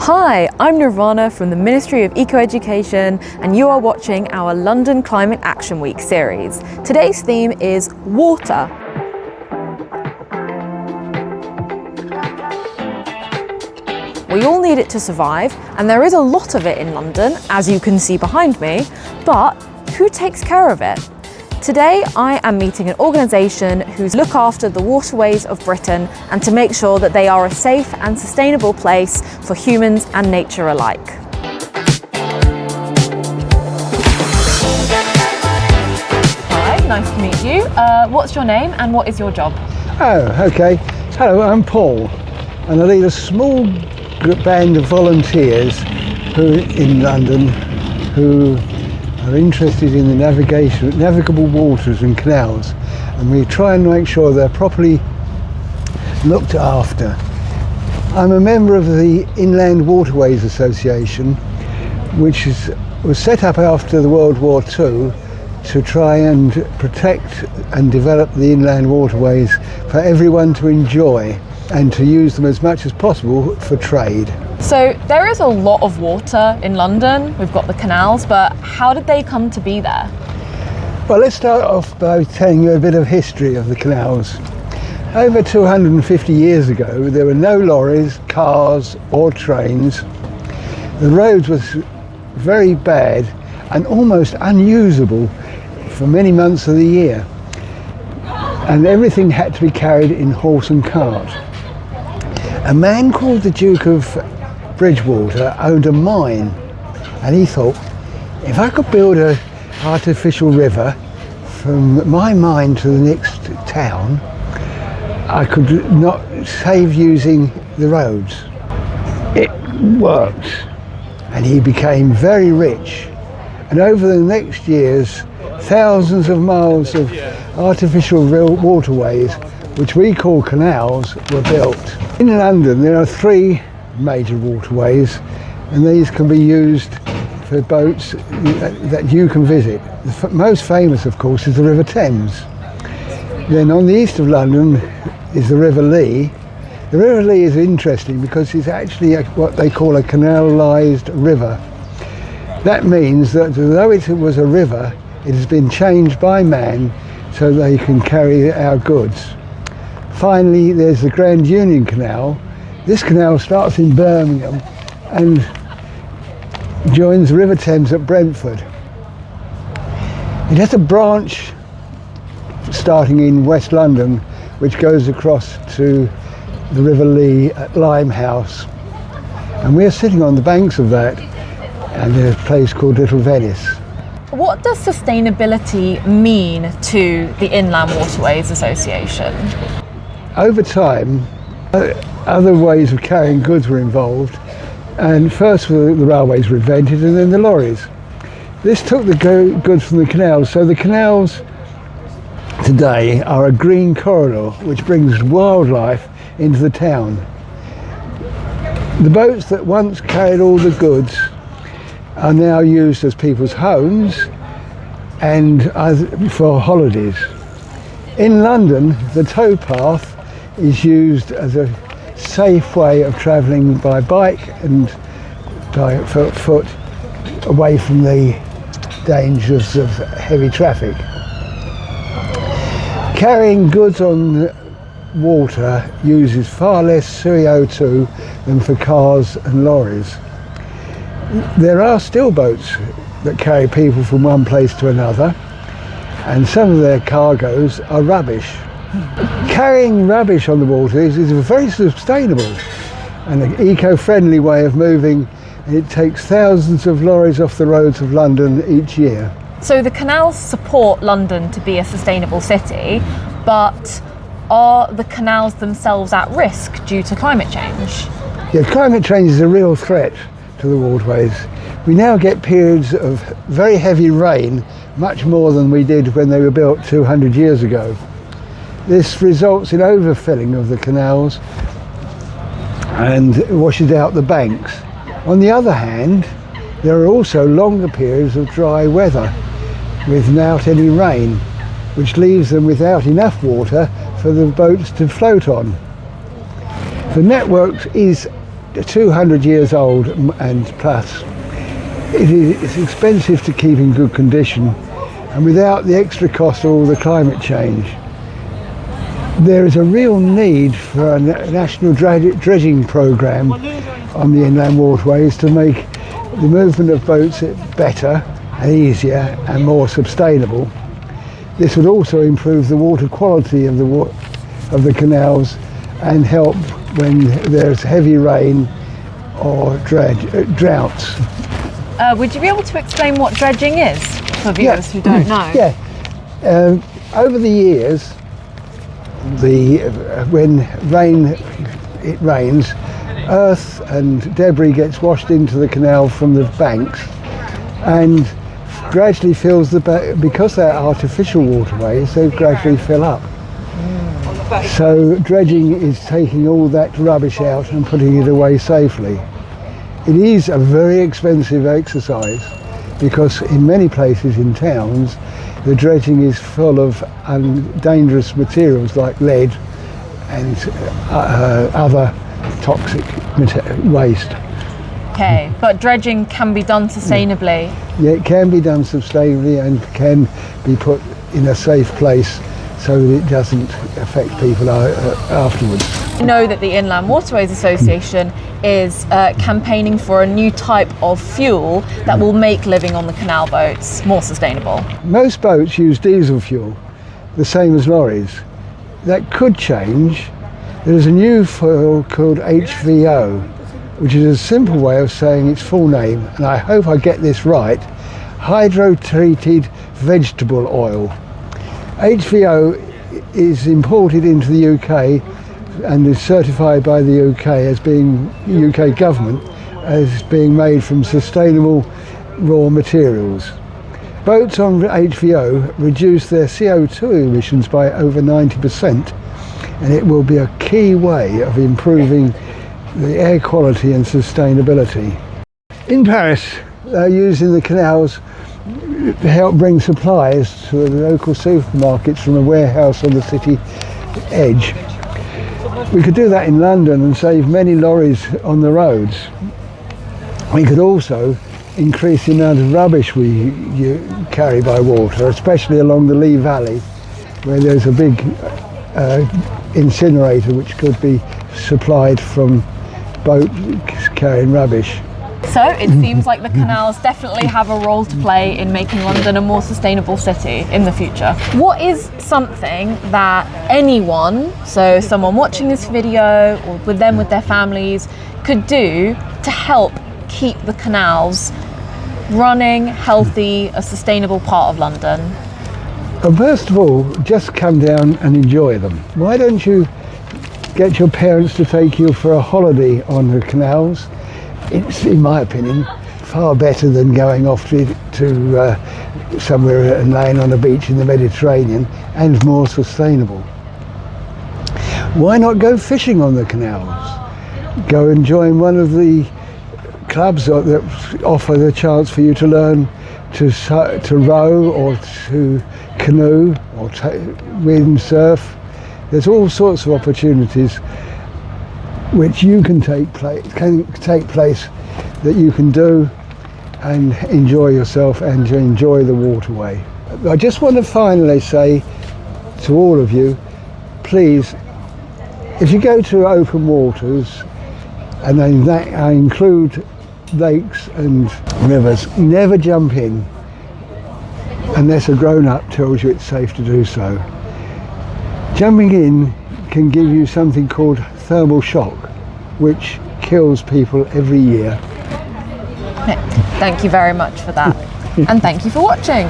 Hi, I'm Nirvana from the Ministry of Eco-Education, and you are watching our London Climate Action Week series. Today's theme is water. We all need it to survive, and there is a lot of it in London, as you can see behind me, but who takes care of it? Today, I am meeting an organisation who look after the waterways of Britain and to make sure that they are a safe and sustainable place for humans and nature alike. Hi, nice to meet you. What's your name and what is your job? Oh, okay. Hello, I'm Paul, and I lead a small band of volunteers in London who are interested in the navigable waters and canals, and we try and make sure they're properly looked after. I'm a member of the Inland Waterways Association, which was set up after the World War II to try and protect and develop the inland waterways for everyone to enjoy and to use them as much as possible for trade. So there is a lot of water in London. We've got the canals, but how did they come to be there? Well, let's start off by telling you a bit of history of the canals. Over 250 years ago, there were no lorries, cars or trains. The roads was very bad and almost unusable for many months of the year. And everything had to be carried in horse and cart. A man called the Duke of Bridgewater owned a mine, and he thought, if I could build an artificial river from my mine to the next town, I could not save using the roads. It worked, and he became very rich, and over the next years thousands of miles of artificial waterways, which we call canals, were built. In London there are 3 major waterways, and these can be used for boats that you can visit. The most famous, of course, is the River Thames. Then on the east of London is the River Lee. The River Lee is interesting because it's actually what they call a canalised river. That means that although it was a river, it has been changed by man so they can carry our goods. Finally, there's the Grand Union Canal. This canal starts in Birmingham and joins the River Thames at Brentford. It has a branch starting in West London which goes across to the River Lee at Limehouse. And we're sitting on the banks of that, and there's a place called Little Venice. What does sustainability mean to the Inland Waterways Association? Over time, other ways of carrying goods were involved, and first the railways were invented and then the lorries. This took the goods from the canals, so the canals today are a green corridor which brings wildlife into the town. The boats that once carried all the goods are now used as people's homes and for holidays. In London, the towpath is used as a safe way of travelling by bike and by foot away from the dangers of heavy traffic. Carrying goods on water uses far less CO2 than for cars and lorries. There are still boats that carry people from one place to another, and some of their cargoes are rubbish. Carrying rubbish on the water is a very sustainable and an eco-friendly way of moving, and it takes thousands of lorries off the roads of London each year. So the canals support London to be a sustainable city, but are the canals themselves at risk due to climate change? Yeah, climate change is a real threat to the waterways. We now get periods of very heavy rain, much more than we did when they were built 200 years ago. This results in overfilling of the canals and washes out the banks. On the other hand, there are also longer periods of dry weather without any rain, which leaves them without enough water for the boats to float on. The network is 200 years old and plus. It's expensive to keep in good condition, and without the extra cost of all the climate change, there is a real need for a national dredging programme on the inland waterways to make the movement of boats better and easier and more sustainable. This would also improve the water quality of the canals and help when there's heavy rain or droughts. Would you be able to explain what dredging is for viewers who don't know? Yeah. Over the years, when it rains, earth and debris gets washed into the canal from the banks and gradually fills because they're artificial waterways, they gradually fill up. So dredging is taking all that rubbish out and putting it away safely. It is a very expensive exercise because in many places in towns the dredging is full of dangerous materials like lead and other toxic waste. Okay, but dredging can be done sustainably? Yeah, it can be done sustainably and can be put in a safe place so that it doesn't affect people afterwards. I know that the Inland Waterways Association is campaigning for a new type of fuel that will make living on the canal boats more sustainable. Most boats use diesel fuel, the same as lorries. That could change. There's a new fuel called HVO, which is a simple way of saying its full name, and I hope I get this right: hydro-treated vegetable oil. HVO is imported into the UK and is certified by the UK as being UK government as being made from sustainable raw materials. Boats on HVO reduce their CO2 emissions by over 90%, and it will be a key way of improving the air quality and sustainability. In Paris, they're using the canals to help bring supplies to the local supermarkets from a warehouse on the city edge. We could do that in London and save many lorries on the roads. We could also increase the amount of rubbish we carry by water, especially along the Lee Valley, where there's a big incinerator which could be supplied from boats carrying rubbish. So it seems like the canals definitely have a role to play in making London a more sustainable city in the future. What is something that anyone, so someone watching this video or with their families, could do to help keep the canals running, healthy, a sustainable part of London? Well, first of all, just come down and enjoy them. Why don't you get your parents to take you for a holiday on the canals? It's, in my opinion, far better than going off to somewhere and laying on a beach in the Mediterranean, and more sustainable. Why not go fishing on the canals? Go and join one of the clubs that offer the chance for you to learn to row or to canoe or windsurf. There's all sorts of opportunities which you can take place that you can do and enjoy yourself and enjoy the waterway. I just want to finally say to all of you, please, if you go to open waters, and in that I include lakes and rivers, never jump in unless a grown-up tells you it's safe to do so. Jumping in can give you something called thermal shock, which kills people every year. Thank you very much for that. And thank you for watching.